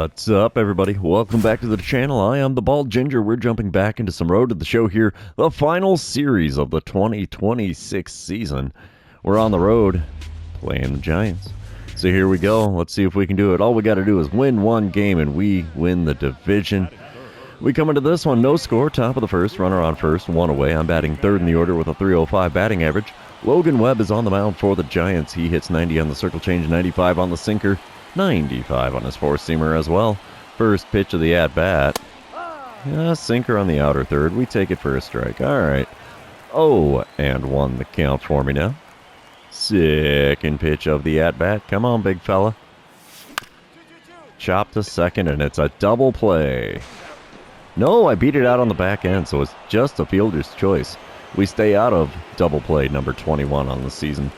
What's up, everybody? Welcome back to the channel. I am the Bald Ginger. We're jumping back into some Road to the Show here. The final series of the 2026 season. We're on the road playing the Giants. So here we go. Let's see if we can do it. All we got to do is win one game and we win the division. We come into this one, no score, top of the first, runner on first, one away. I'm batting third in the order with a .305 batting average. Logan Webb is on the mound for the Giants. He hits 90 on the circle change, 95 on the sinker, 95 on his four-seamer as well. First pitch of the at-bat. Sinker on the outer third. We take it for a strike. All right. 0-1 the count for me now. Second pitch of the at-bat. Come on, big fella. Chop to second, and it's a double play. No, I beat it out on the back end, so it's just a fielder's choice. We stay out of double play number 21 on the season,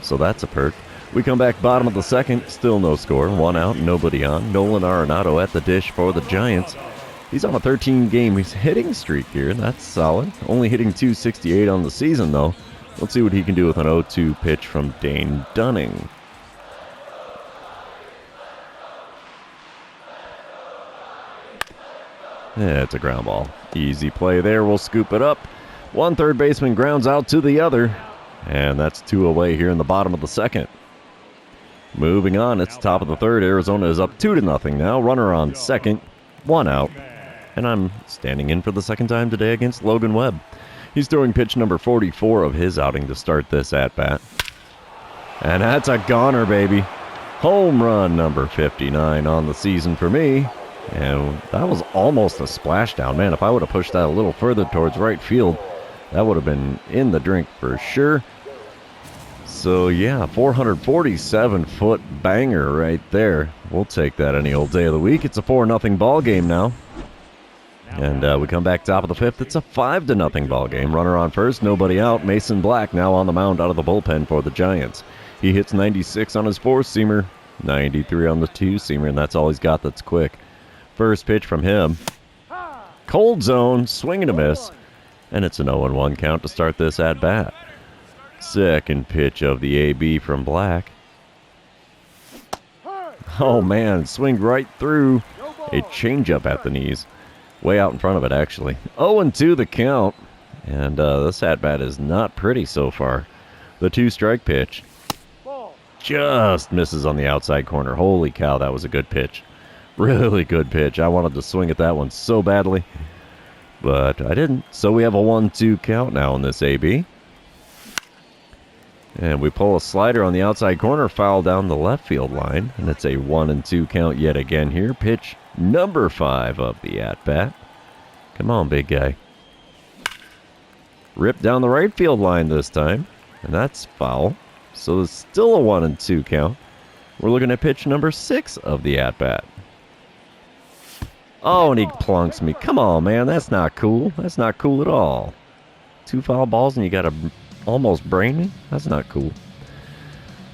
so that's a perk. We come back bottom of the second, still no score, one out, nobody on. Nolan Arenado at the dish for the Giants. He's on a 13-game hitting streak here, that's solid. Only hitting .268 on the season, though. Let's see what he can do with an 0-2 pitch from Dane Dunning. Yeah, it's a ground ball. Easy play there. We'll scoop it up. One third baseman grounds out to the other. And that's two away here in the bottom of the second. Moving on, it's top of the third. Arizona is up 2-0 now. Runner on second. One out. And I'm standing in for the second time today against Logan Webb. He's throwing pitch number 44 of his outing to start this at-bat. And that's a goner, baby. Home run number 59 on the season for me. And that was almost a splashdown. Man, if I would have pushed that a little further towards right field, that would have been in the drink for sure. So, yeah, 447-foot banger right there. We'll take that any old day of the week. It's a 4-0 ball game now. And we come back top of the fifth. It's a 5-0 ball game. Runner on first, nobody out. Mason Black now on the mound out of the bullpen for the Giants. He hits 96 on his four-seamer, 93 on the two-seamer, and that's all he's got that's quick. First pitch from him. Cold zone, swing and a miss. And it's an 0-1 count to start this at-bat. Second pitch of the AB from Black. Oh, man, swing right through. A changeup at the knees. Way out in front of it, actually. 0-2 the count. And this at-bat is not pretty so far. The two-strike pitch. Just misses on the outside corner. Holy cow, that was a good pitch. Really good pitch. I wanted to swing at that one so badly, but I didn't. So we have a 1-2 count now in this AB. And we pull a slider on the outside corner, foul down the left field line, and it's a 1-2 count yet again here. Pitch number 5 of the at-bat. Come on, big guy. Ripped down the right field line this time, and that's foul. So it's still a 1-2 count. We're looking at pitch number 6 of the at-bat. Oh, and he plunks me. Come on, man. That's not cool. That's not cool at all. 2 foul balls and you got to almost brain me? That's not cool.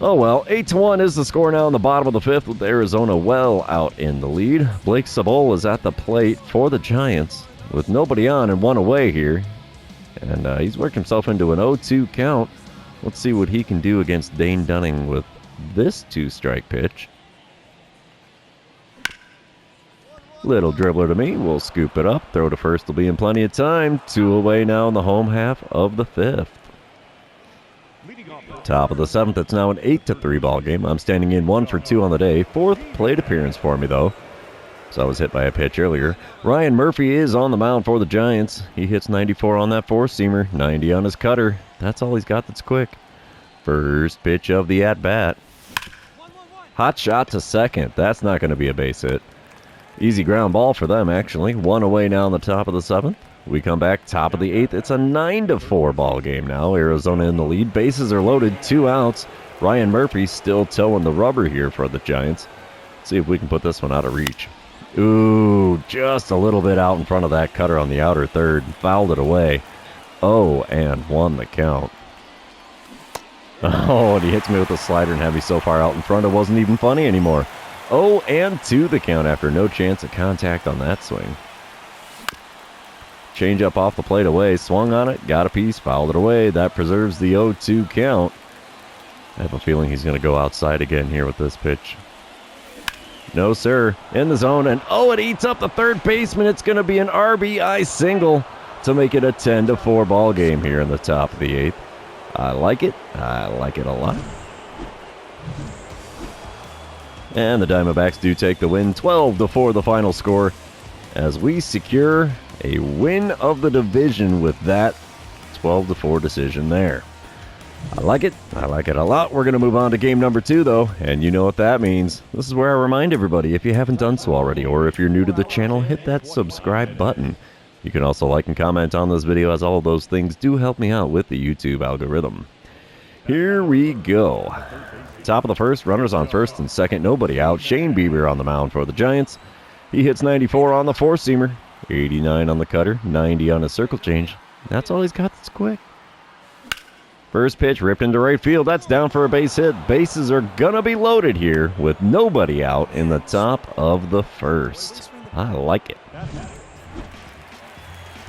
Oh, well. 8-1 is the score now in the bottom of the fifth with Arizona well out in the lead. Blake Sabol is at the plate for the Giants with nobody on and one away here. And he's worked himself into an 0-2 count. Let's see what he can do against Dane Dunning with this two-strike pitch. Little dribbler to me. We'll scoop it up. Throw to first will be in plenty of time. 2 away now in the home half of the fifth. Top of the seventh. It's now an 8-3 ball game. I'm standing in 1 for 2 on the day. Fourth plate appearance for me, though. So I was hit by a pitch earlier. Ryan Murphy is on the mound for the Giants. He hits 94 on that four-seamer, 90 on his cutter. That's all he's got that's quick. First pitch of the at-bat. Hot shot to second. That's not going to be a base hit. Easy ground ball for them, actually. 1 away now in the top of the seventh. We come back top of the eighth. It's a 9-4 ball game now. Arizona in the lead. Bases are loaded. 2 outs. Ryan Murphy still towing the rubber here for the Giants. Let's see if we can put this one out of reach. Ooh, just a little bit out in front of that cutter on the outer third. Fouled it away. 0-1 the count. Oh, and he hits me with a slider and had me so far out in front it wasn't even funny anymore. 0-2 the count after no chance of contact on that swing. Change up off the plate away, swung on it, got a piece, fouled it away. That preserves the 0-2 count. I have a feeling he's going to go outside again here with this pitch. No, sir. In the zone, and oh, it eats up the third baseman. It's going to be an RBI single to make it a 10-4 ball game here in the top of the 8th. I like it. I like it a lot. And the Diamondbacks do take the win, 12-4 the final score, as we secure a win of the division with that 12-4 decision there. I like it. I like it a lot. We're going to move on to game number 2, though, and you know what that means. This is where I remind everybody, if you haven't done so already, or if you're new to the channel, hit that subscribe button. You can also like and comment on this video, as all of those things do help me out with the YouTube algorithm. Here we go. Top of the first, runners on first and second, nobody out. Shane Bieber on the mound for the Giants. He hits 94 on the four-seamer, 89 on the cutter, 90 on a circle change. That's all he's got that's quick. First pitch ripped into right field. That's down for a base hit. Bases are going to be loaded here with nobody out in the top of the first. I like it.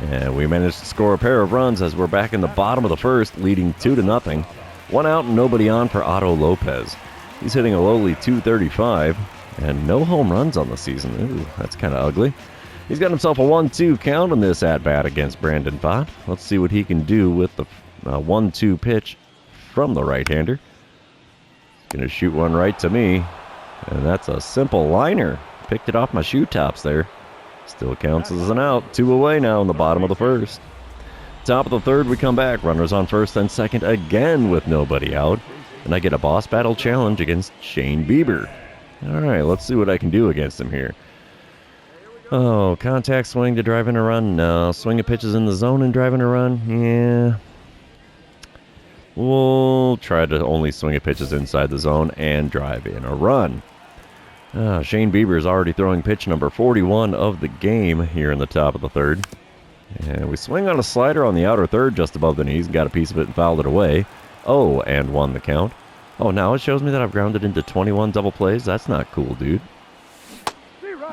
And we managed to score a pair of runs as we're back in the bottom of the first, leading 2-0. One out and nobody on for Otto Lopez. He's hitting a lowly .235 and no home runs on the season. Ooh, that's kind of ugly. He's got himself a 1-2 count on this at-bat against Brandon Pott. Let's see what he can do with the 1-2 pitch from the right-hander. Going to shoot one right to me, and that's a simple liner. Picked it off my shoe tops there. Still counts as an out. 2 away now in the bottom of the first. Top of the third, we come back. Runners on first and second again with nobody out. And I get a boss battle challenge against Shane Bieber. All right, let's see what I can do against him here. Oh, contact swing to drive in a run? No. Swing of pitches in the zone and drive in a run? Yeah. We'll try to only swing at pitches inside the zone and drive in a run. Shane Bieber is already throwing pitch number 41 of the game here in the top of the third. And we swing on a slider on the outer third just above the knees and got a piece of it and fouled it away. Oh, and won the count. Oh, now it shows me that I've grounded into 21 double plays. That's not cool, dude.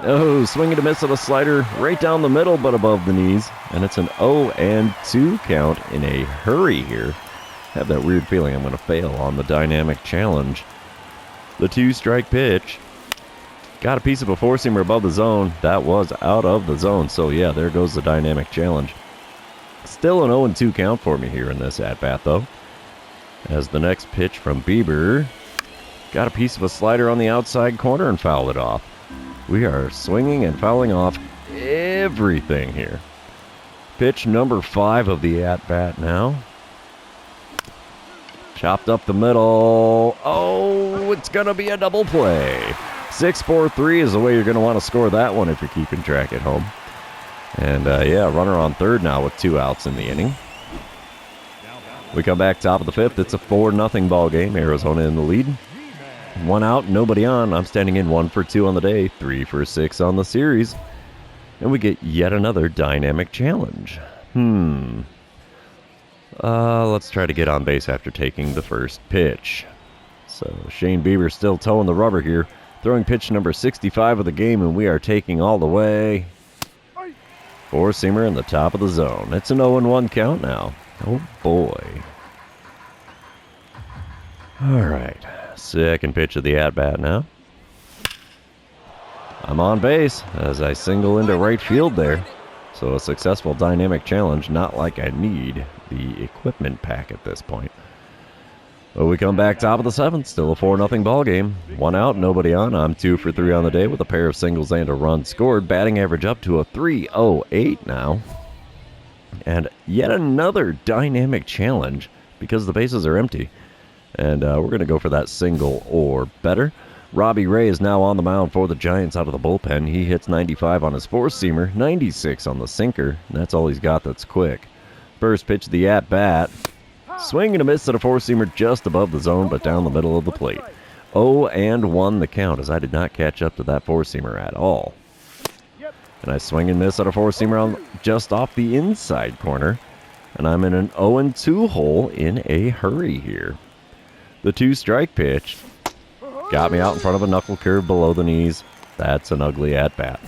Oh, swing and a miss of a slider right down the middle but above the knees. And it's an 0-2 count in a hurry here. Have that weird feeling I'm going to fail on the dynamic challenge. The 2-strike pitch. Got a piece of a four-seamer above the zone. That was out of the zone. So, yeah, there goes the dynamic challenge. Still an 0-2 count for me here in this at-bat, though. As the next pitch from Bieber. Got a piece of a slider on the outside corner and fouled it off. We are swinging and fouling off everything here. Pitch number 5 of the at-bat now. Chopped up the middle. Oh, it's going to be a double play. 6-4-3 is the way you're going to want to score that one if you're keeping track at home. And, yeah, runner on third now with 2 outs in the inning. We come back top of the 5th. It's a 4-0 ball game. Arizona in the lead. 1 out, nobody on. I'm standing in 1 for 2 on the day, 3 for 6 on the series. And we get yet another dynamic challenge. Let's try to get on base after taking the first pitch. So Shane Bieber still towing the rubber here, throwing pitch number 65 of the game, and we are taking all the way. Four-seamer in the top of the zone. It's an 0-1 count now. Oh boy. All right, second pitch of the at-bat now. I'm on base as I single into right field there. So a successful dynamic challenge, not like I need the equipment pack at this point. But we come back top of the 7th, still a 4-0 ball game. 1 out, nobody on. I'm 2 for 3 on the day with a pair of singles and a run scored. Batting average up to a 3.08 now. And yet another dynamic challenge because the bases are empty. And we're going to go for that single or better. Robbie Ray is now on the mound for the Giants out of the bullpen. He hits 95 on his four-seamer, 96 on the sinker, and that's all he's got that's quick. First pitch of the at-bat. Swing and a miss at a four-seamer just above the zone, but down the middle of the plate. 0-1 the count, as I did not catch up to that four-seamer at all. And I swing and miss at a four-seamer just off the inside corner, and I'm in an 0-2 hole in a hurry here. The 2-strike pitch. Got me out in front of a knuckle curve below the knees. That's an ugly at-bat.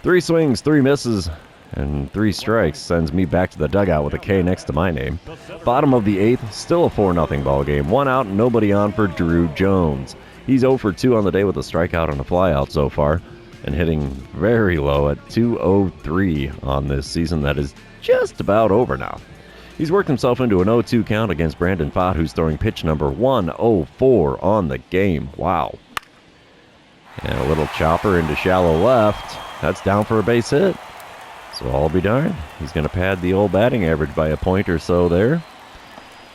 3 swings, 3 misses, and 3 strikes sends me back to the dugout with a K next to my name. Bottom of the 8th, still a 4-0 ball game. 1 out, nobody on for Drew Jones. He's 0 for 2 on the day with a strikeout and a flyout so far, and hitting very low at 203 on this season. That is just about over now. He's worked himself into an 0-2 count against Brandon Pfaadt, who's throwing pitch number 104 on the game. Wow. And a little chopper into shallow left. That's down for a base hit. So I'll be darned. He's going to pad the old batting average by a point or so there.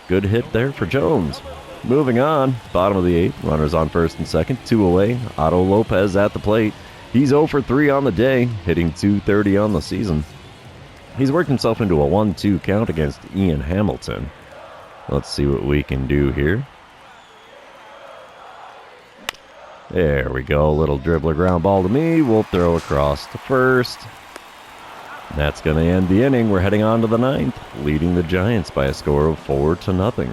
Good hit there for Jones. Moving on, bottom of the 8th, runners on first and second, 2 away. Otto Lopez at the plate. He's 0 for 3 on the day, hitting .230 on the season. He's worked himself into a 1-2 count against Ian Hamilton. Let's see what we can do here. There we go, a little dribbler ground ball to me. We'll throw across to first. That's going to end the inning. We're heading on to the 9th, leading the Giants by a score of 4-0.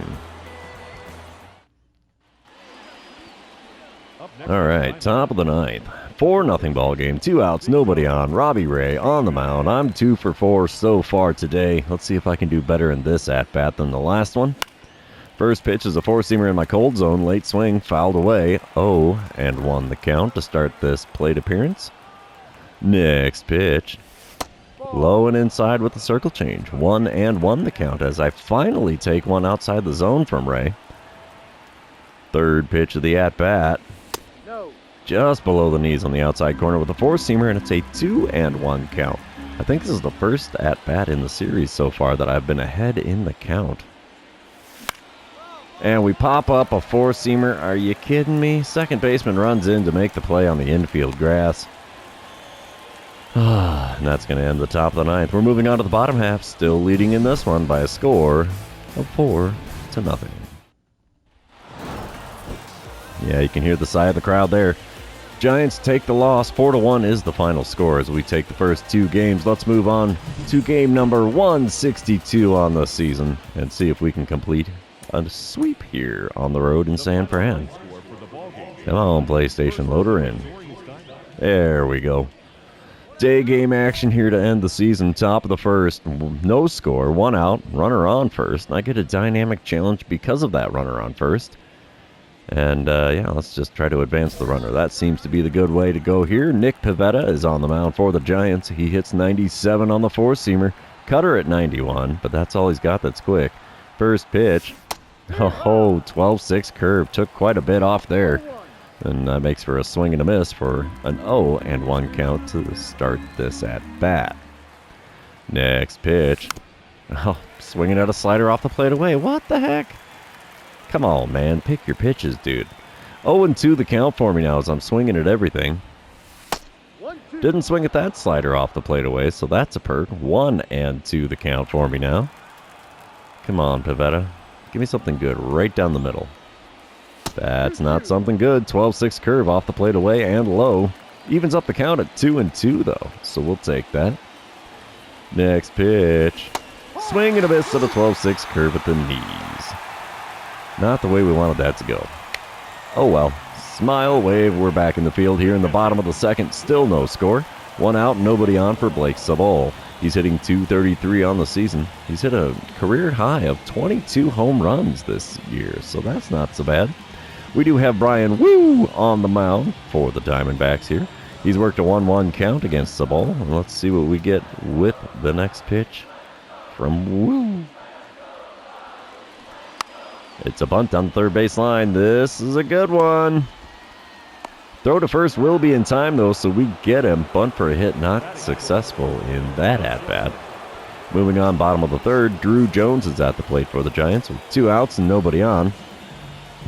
All right, top of the 9th. 4-0 ball game, 2 outs, nobody on. Robbie Ray on the mound. I'm 2 for 4 so far today. Let's see if I can do better in this at-bat than the last one. First pitch is a 4-seamer in my cold zone. Late swing, fouled away. 0-1 the count to start this plate appearance. Next pitch. Low and inside with the circle change. 1-1 the count as I finally take one outside the zone from Ray. Third pitch of the at-bat. Just below the knees on the outside corner with a 4-seamer, and it's a 2-1 count. I think this is the first at-bat in the series so far that I've been ahead in the count. And we pop up a 4-seamer. Are you kidding me? Second baseman runs in to make the play on the infield grass. And that's going to end the top of the 9th. We're moving on to the bottom half, still leading in this one by a score of 4-0. Yeah, you can hear the sigh of the crowd there. Giants take the loss. 4-1 is the final score as we take the first 2 games. Let's move on to game number 162 on the season and see if we can complete a sweep here on the road in San Fran. Come on, PlayStation, load her in. There we go. Day game action here to end the season. Top of the first, no score, 1 out, runner on first. And I get a dynamic challenge because of that runner on first. And, yeah, let's just try to advance the runner. That seems to be the good way to go here. Nick Pivetta is on the mound for the Giants. He hits 97 on the 4-seamer. Cutter at 91, but that's all he's got that's quick. First pitch. 12-6 curve. Took quite a bit off there. And makes for a swing and a miss for an 0-1 count to start this at-bat. Next pitch. Swinging at a slider off the plate away. What the heck? Come on, man. Pick your pitches, dude. 0-2 the count for me now as I'm swinging at everything. Didn't swing at that slider off the plate away, so that's a perk. 1-2 the count for me now. Come on, Pivetta. Give me something good right down the middle. That's not something good. 12-6 curve off the plate away and low. Evens up the count at 2-2, though, so we'll take that. Next pitch. Swing and a miss at a 12-6 curve at the knees. Not the way we wanted that to go. Oh well. Smile, wave, we're back in the field here in the bottom of the 2nd. Still no score. 1 out, nobody on for Blake Sabol. He's hitting .233 on the season. He's hit a career high of 22 home runs this year, so that's not so bad. We do have Brian Woo on the mound for the Diamondbacks here. He's worked a 1-1 count against Sabol, and let's see what we get with the next pitch from Woo. It's a bunt on the third base line. This is a good one. Throw to first will be in time, though, so we get him. Bunt for a hit, not successful in that at-bat. Moving on, bottom of the 3rd, Drew Jones is at the plate for the Giants with 2 outs and nobody on.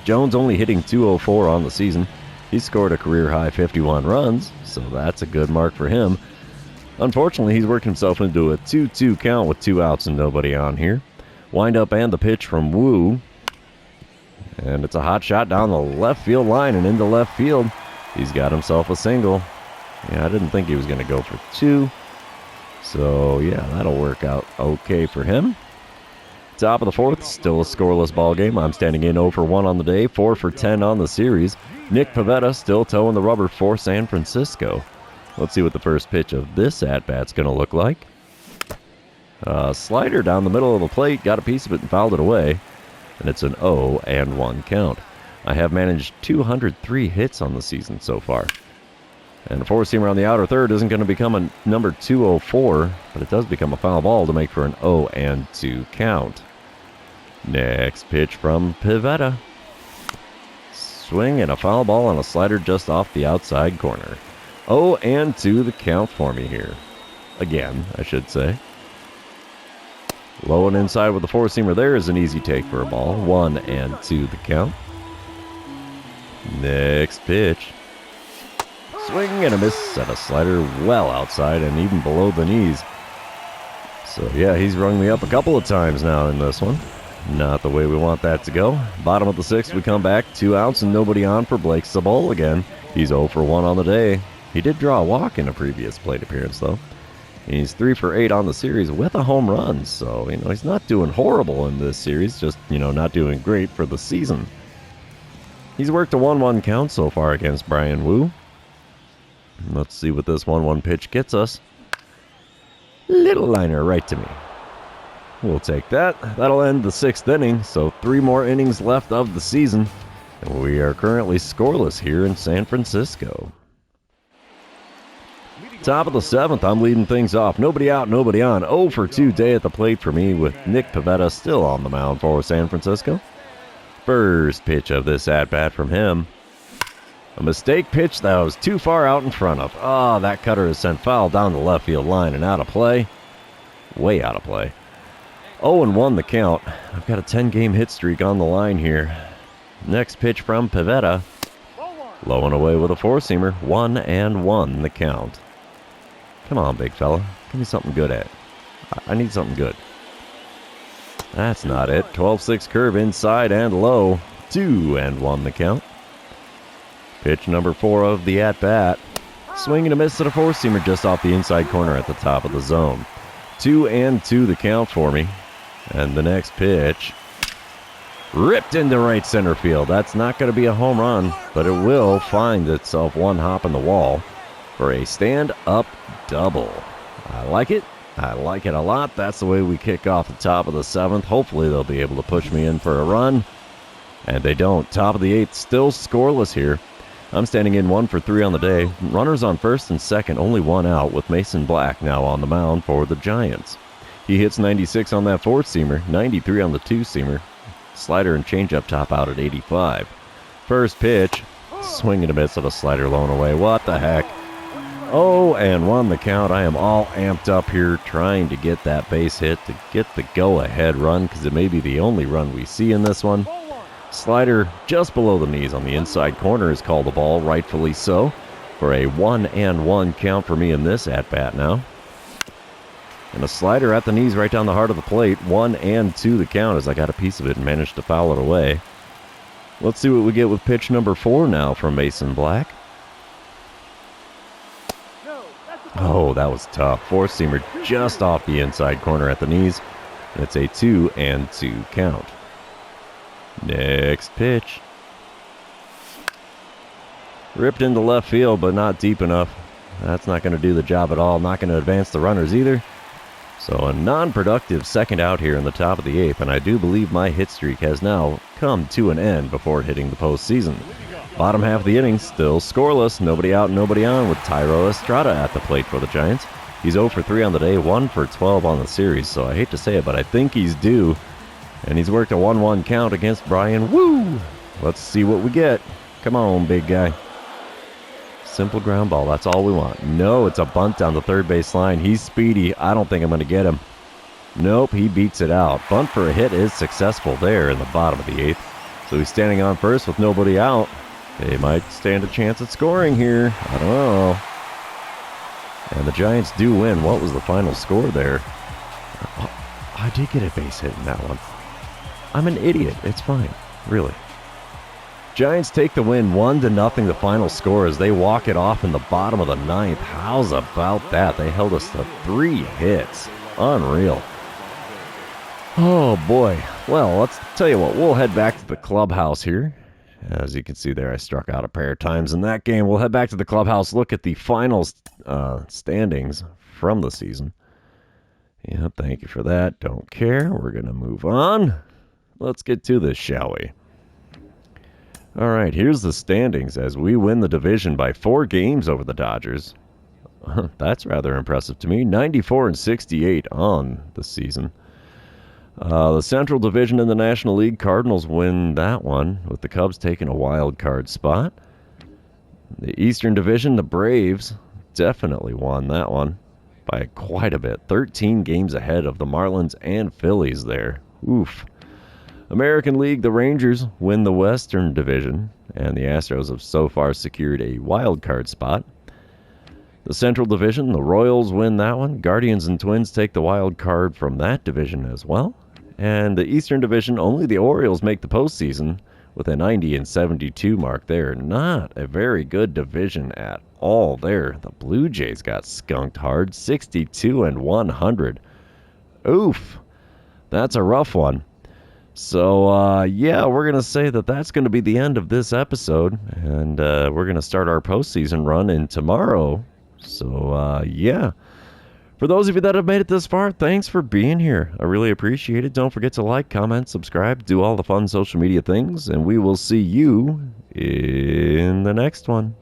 Jones only hitting .204 on the season. He scored a career-high 51 runs, so that's a good mark for him. Unfortunately, he's worked himself into a 2-2 count with 2 outs and nobody on here. Wind-up and the pitch from Woo. And it's a hot shot down the left field line and into left field. He's got himself a single. Yeah, I didn't think he was going to go for 2. So, yeah, that'll work out okay for him. Top of the 4th, still a scoreless ball game. I'm standing in 0 for 1 on the day, 4 for 10 on the series. Nick Pivetta still toeing the rubber for San Francisco. Let's see what the first pitch of this at-bat's going to look like. Slider down the middle of the plate, got a piece of it and fouled it away. And it's an 0-1 count. I have managed 203 hits on the season so far. And a four-seamer on the outer third isn't going to become a number 204, but it does become a foul ball to make for an 0-2 count. Next pitch from Pivetta. Swing and a foul ball on a slider just off the outside corner. 0-2 the count for me here. Again, I should say. Low and inside with the four-seamer there is an easy take for a ball. 1-2 the count. Next pitch. Swing and a miss at a slider well outside and even below the knees. So yeah, he's rung me up a couple of times now in this one. Not the way we want that to go. Bottom of the sixth, we come back. 2 outs and nobody on for Blake Sabol again. He's 0 for 1 on the day. He did draw a walk in a previous plate appearance, though. He's 3 for 8 on the series with a home run. So, he's not doing horrible in this series. Just, not doing great for the season. He's worked a 1-1 count so far against Brian Wu. Let's see what this 1-1 pitch gets us. Little liner right to me. We'll take that. That'll end the 6th inning, so 3 more innings left of the season. And we are currently scoreless here in San Francisco. Top of the 7th, I'm leading things off. Nobody out, nobody on. 0 for 2 day at the plate for me with Nick Pivetta still on the mound for San Francisco. First pitch of this at-bat from him. A mistake pitch that was too far out in front of. Oh, that cutter is sent foul down the left field line and out of play. Way out of play. 0-1 the count. I've got a 10-game hit streak on the line here. Next pitch from Pivetta. Low and away with a four-seamer. 1-1 the count. Come on, big fella. Give me something good at. I need something good. That's not it. 12-6 curve inside and low. 2-1 the count. Pitch number 4 of the at-bat. Swing and a miss at a four-seamer just off the inside corner at the top of the zone. 2-2 the count for me. And the next pitch, ripped into right center field. That's not going to be a home run, but it will find itself one hop in the wall for a stand-up double. I like it. I like it a lot. That's the way we kick off the top of the 7th. Hopefully they'll be able to push me in for a run. And they don't. Top of the 8th, still scoreless here. I'm standing in 1 for 3 on the day. Runners on first and second, only 1 out with Mason Black now on the mound for the Giants. He hits 96 on that four-seamer, 93 on the two-seamer. Slider and changeup top out at 85. First pitch, swing and a miss at a slider low and away. What the heck? 0-1 the count. I am all amped up here trying to get that base hit to get the go-ahead run because it may be the only run we see in this one. Slider just below the knees on the inside corner is called a ball, rightfully so, for a 1-1 count for me in this at-bat now. And a slider at the knees right down the heart of the plate. 1-2 the count as I got a piece of it and managed to foul it away. Let's see what we get with pitch number 4 now from Mason Black. Oh, that was tough. Four-seamer just off the inside corner at the knees. And it's a 2-2 count. Next pitch. Ripped into left field, but not deep enough. That's not going to do the job at all. Not going to advance the runners either. So a non-productive second out here in the top of the 8th, and I do believe my hit streak has now come to an end before hitting the postseason. Bottom half of the inning, still scoreless. Nobody out, nobody on with Tyro Estrada at the plate for the Giants. He's 0 for 3 on the day, 1 for 12 on the series, so I hate to say it, but I think he's due. And he's worked a 1-1 count against Brian Wu. Let's see what we get. Come on, big guy. Simple ground ball. That's all we want. No, it's a bunt down the third base line. He's speedy. I don't think I'm going to get him. Nope, he beats it out. Bunt for a hit is successful there in the bottom of the 8th. So he's standing on first with nobody out. They might stand a chance at scoring here. I don't know. And the Giants do win. What was the final score there? Oh, I did get a base hit in that one. I'm an idiot. It's fine. Really. Giants take the win 1-0 the final score as they walk it off in the bottom of the 9th. How's about that? They held us to 3 hits. Unreal. Oh boy. Well, let's tell you what. We'll head back to the clubhouse here. As you can see there, I struck out a pair of times in that game. We'll head back to the clubhouse, look at the final standings from the season. Yeah, thank you for that. Don't care. We're going to move on. Let's get to this, shall we? All right, here's the standings as we win the division by 4 games over the Dodgers. That's rather impressive to me. 94-68 on the season. The Central Division in the National League, Cardinals win that one, with the Cubs taking a wild card spot. The Eastern Division, the Braves definitely won that one by quite a bit. 13 games ahead of the Marlins and Phillies there. Oof. American League, the Rangers win the Western Division, and the Astros have so far secured a wild card spot. The Central Division, the Royals win that one. Guardians and Twins take the wild card from that division as well. And the Eastern Division, only the Orioles make the postseason with a 90-72 mark there. Not a very good division at all there. The Blue Jays got skunked hard, 62-100. Oof. That's a rough one. So, yeah, we're going to say that that's going to be the end of this episode. And we're going to start our postseason run in tomorrow. So, yeah. For those of you that have made it this far, thanks for being here. I really appreciate it. Don't forget to like, comment, subscribe, do all the fun social media things, and we will see you in the next one.